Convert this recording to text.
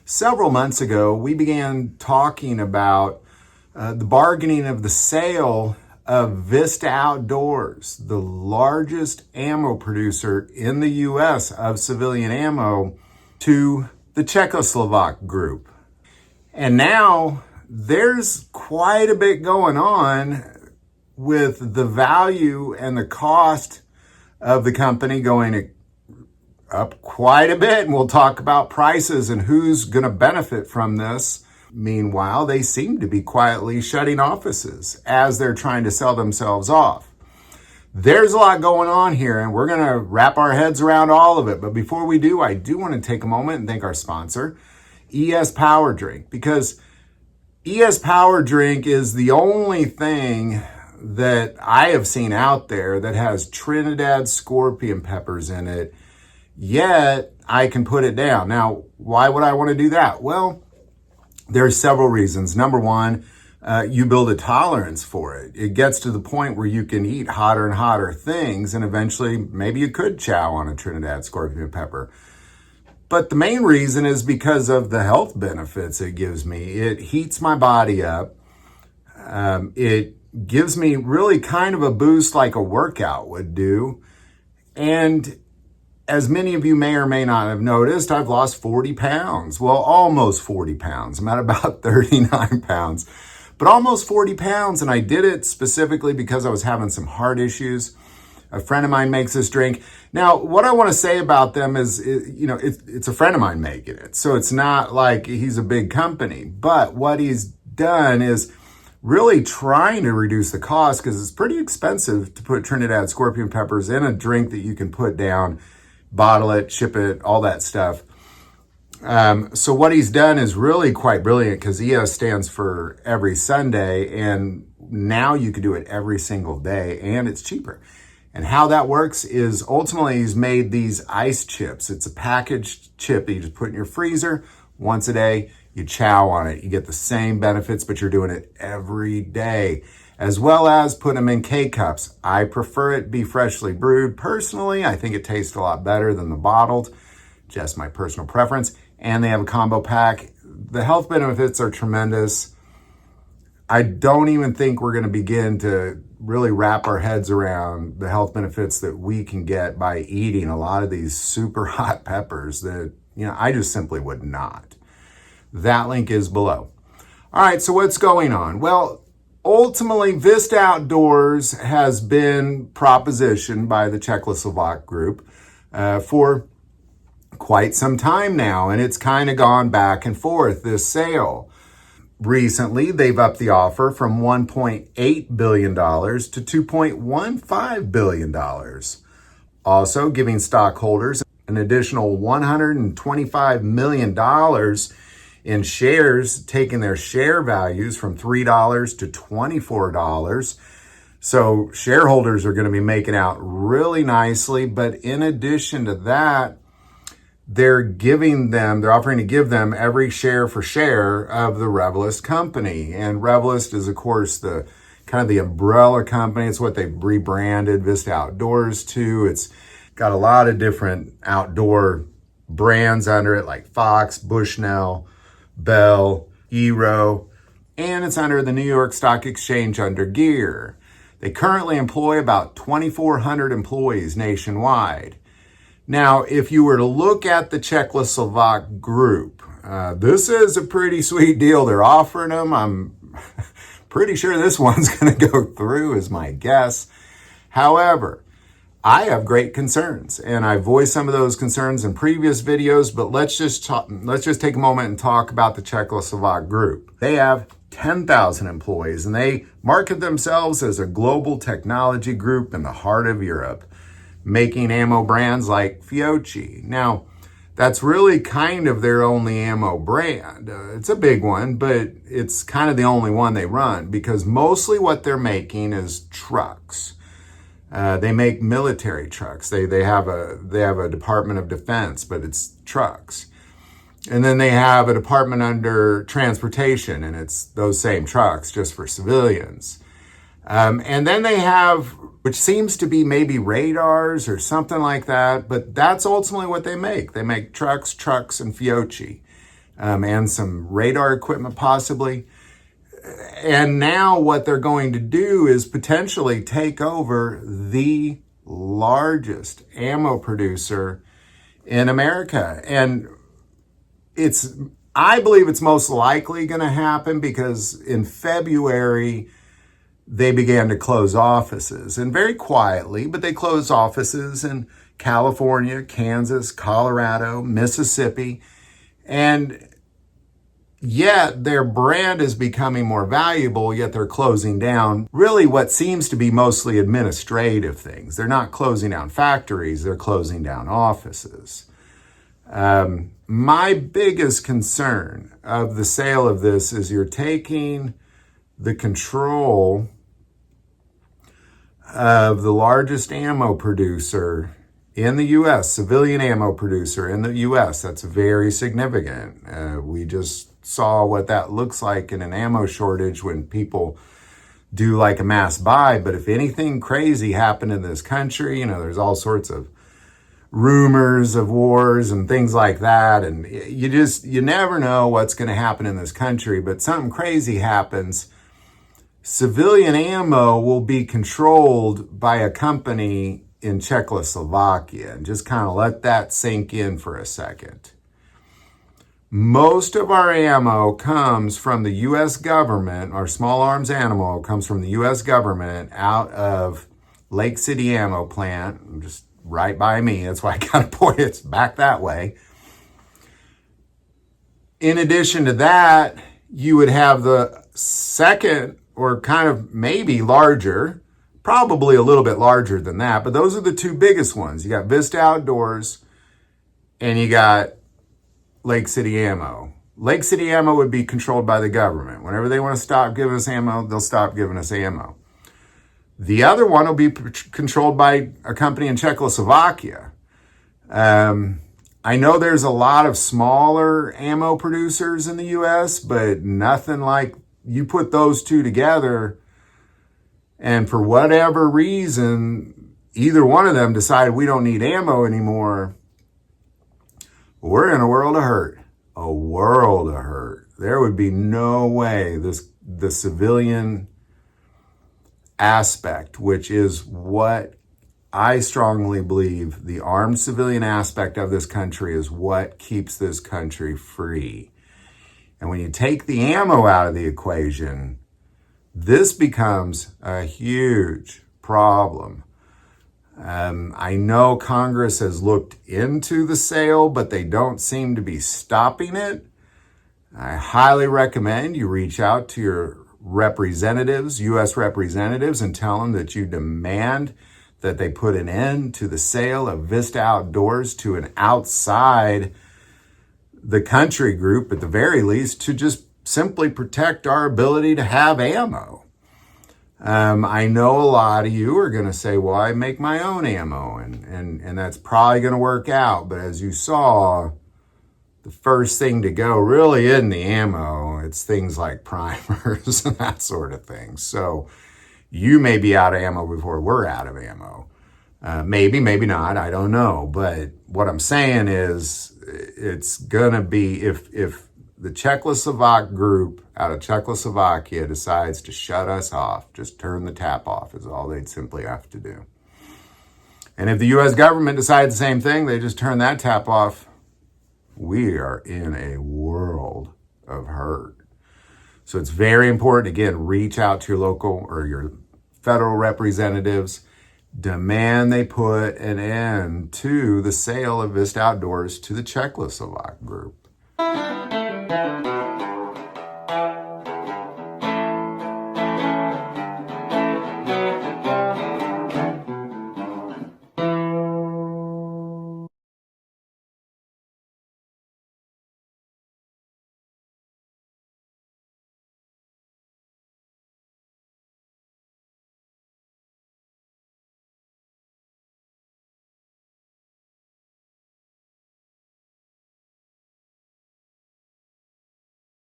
Several months ago, we began talking about the bargaining of the sale of Vista Outdoors, the largest ammo producer in the U.S. of civilian ammo, to the Czechoslovak group. And now there's quite a bit going on with the value and the cost of the company going up quite a bit, and we'll talk about prices and who's going to benefit from this. Meanwhile, they seem to be quietly shutting offices as they're trying to sell themselves off. There's a lot going on here, and we're going to wrap our heads around all of it. But before we do, I do want to take a moment and thank our sponsor, ES Power Drink, because ES Power Drink is the only thing that I have seen out there that has Trinidad scorpion peppers in it, yet I can put it down. Now, why would I want to do that? Well, there's several reasons. Number one, you build a tolerance for it. It gets to the point where you can eat hotter and hotter things, and eventually maybe you could chow on a Trinidad scorpion pepper. But the main reason is because of the health benefits it gives me. It heats my body up. It gives me really kind of a boost like a workout would do. And as many of you may or may not have noticed, I've lost 40 pounds. Well, almost 40 pounds. I'm at about 39 pounds, but almost 40 pounds. And I did it specifically because I was having some heart issues. A friend of mine makes this drink. Now, what I want to say about them is, it's a friend of mine making it. So it's not like he's a big company, but what he's done is really trying to reduce the cost, because it's pretty expensive to put Trinidad scorpion peppers in a drink that you can put down, bottle it, ship it, all that stuff. So what he's done is really quite brilliant, because ES stands for every Sunday, and now you can do it every single day, and it's cheaper. And how that works is ultimately he's made these ice chips. It's a packaged chip that you just put in your freezer once a day. You chow on it. You get the same benefits, but you're doing it every day, as well as put them in K-cups. I prefer it be freshly brewed. Personally, I think it tastes a lot better than the bottled, just my personal preference. And they have a combo pack. The health benefits are tremendous. I don't even think we're going to begin to really wrap our heads around the health benefits that we can get by eating a lot of these super hot peppers that, I just simply would not. That link is below. All right, so what's going on? Well, ultimately, Vista Outdoors has been propositioned by the Czechoslovak group for quite some time now, and it's kind of gone back and forth, this sale. Recently, they've upped the offer from $1.8 billion to $2.15 billion. Also giving stockholders an additional $125 million in shares, taking their share values from $3 to $24. So shareholders are going to be making out really nicely. But in addition to that, they're offering to give them every share for share of the Revlist company. And Revlist is, of course, the kind of the umbrella company. It's what they've rebranded Vista Outdoors to. It's got a lot of different outdoor brands under it, like Fox, Bushnell, Bell, Eero, and it's under the New York Stock Exchange under Gear. They currently employ about 2,400 employees nationwide. Now, if you were to look at the Czechoslovak group, this is a pretty sweet deal they're offering them. I'm pretty sure this one's going to go through, is my guess. However, I have great concerns, and I voiced some of those concerns in previous videos, but let's just take a moment and talk about the Czechoslovak group. They have 10,000 employees, and they market themselves as a global technology group in the heart of Europe, making ammo brands like Fiocchi. Now, that's really kind of their only ammo brand. It's a big one, but it's kind of the only one they run, because mostly what they're making is trucks. They make military trucks. They have a Department of Defense, but it's trucks. And then they have a department under transportation, and it's those same trucks just for civilians. And then they have, which seems to be maybe radars or something like that, but that's ultimately what they make. They make trucks, and Fiocchi. and some radar equipment possibly. And now what they're going to do is potentially take over the largest ammo producer in America. And I believe it's most likely going to happen because in February, they began to close offices, and very quietly, but they closed offices in California, Kansas, Colorado, Mississippi, and yet their brand is becoming more valuable, yet they're closing down really what seems to be mostly administrative things. They're not closing down factories, they're closing down offices. My biggest concern of the sale of this is you're taking the control of the largest ammo producer in the U.S., civilian ammo producer in the U.S. That's very significant. We just saw what that looks like in an ammo shortage when people do like a mass buy. But if anything crazy happened in this country, there's all sorts of rumors of wars and things like that. And you never know what's going to happen in this country, but something crazy happens. Civilian ammo will be controlled by a company in Czechoslovakia, and just kind of let that sink in for a second. Most of our ammo comes from the U.S. government. Our small arms ammo comes from the U.S. government out of Lake City Ammo Plant, just right by me. That's why I kind of point it back that way. In addition to that, you would have the second, or kind of maybe larger, probably a little bit larger than that, but those are the two biggest ones. You got Vista Outdoors and you got Lake City Ammo. Lake City Ammo would be controlled by the government. Whenever they want to stop giving us ammo, they'll stop giving us ammo. The other one will be controlled by a company in Czechoslovakia. I know there's a lot of smaller ammo producers in the U.S., but nothing like you put those two together, and for whatever reason, either one of them decided we don't need ammo anymore, we're in a world of hurt. A world of hurt. There would be no way the civilian aspect, which is what I strongly believe the armed civilian aspect of this country is what keeps this country free. And when you take the ammo out of the equation, this becomes a huge problem. I know Congress has looked into the sale, but they don't seem to be stopping it. I highly recommend you reach out to your representatives, U.S. representatives, and tell them that you demand that they put an end to the sale of Vista Outdoors to an outside the country group, at the very least, to just simply protect our ability to have ammo. I know a lot of you are going to say, well, I make my own ammo, and that's probably going to work out. But as you saw, the first thing to go really isn't the ammo. It's things like primers and that sort of thing. So you may be out of ammo before we're out of ammo. Maybe not. I don't know. But what I'm saying is it's going to be, if the Czechoslovak group out of Czechoslovakia decides to shut us off, just turn the tap off is all they'd simply have to do. And if the U.S. government decides the same thing, they just turn that tap off, we are in a world of hurt. So it's very important, again, reach out to your local or your federal representatives, demand they put an end to the sale of Vista Outdoors to the Czechoslovak group.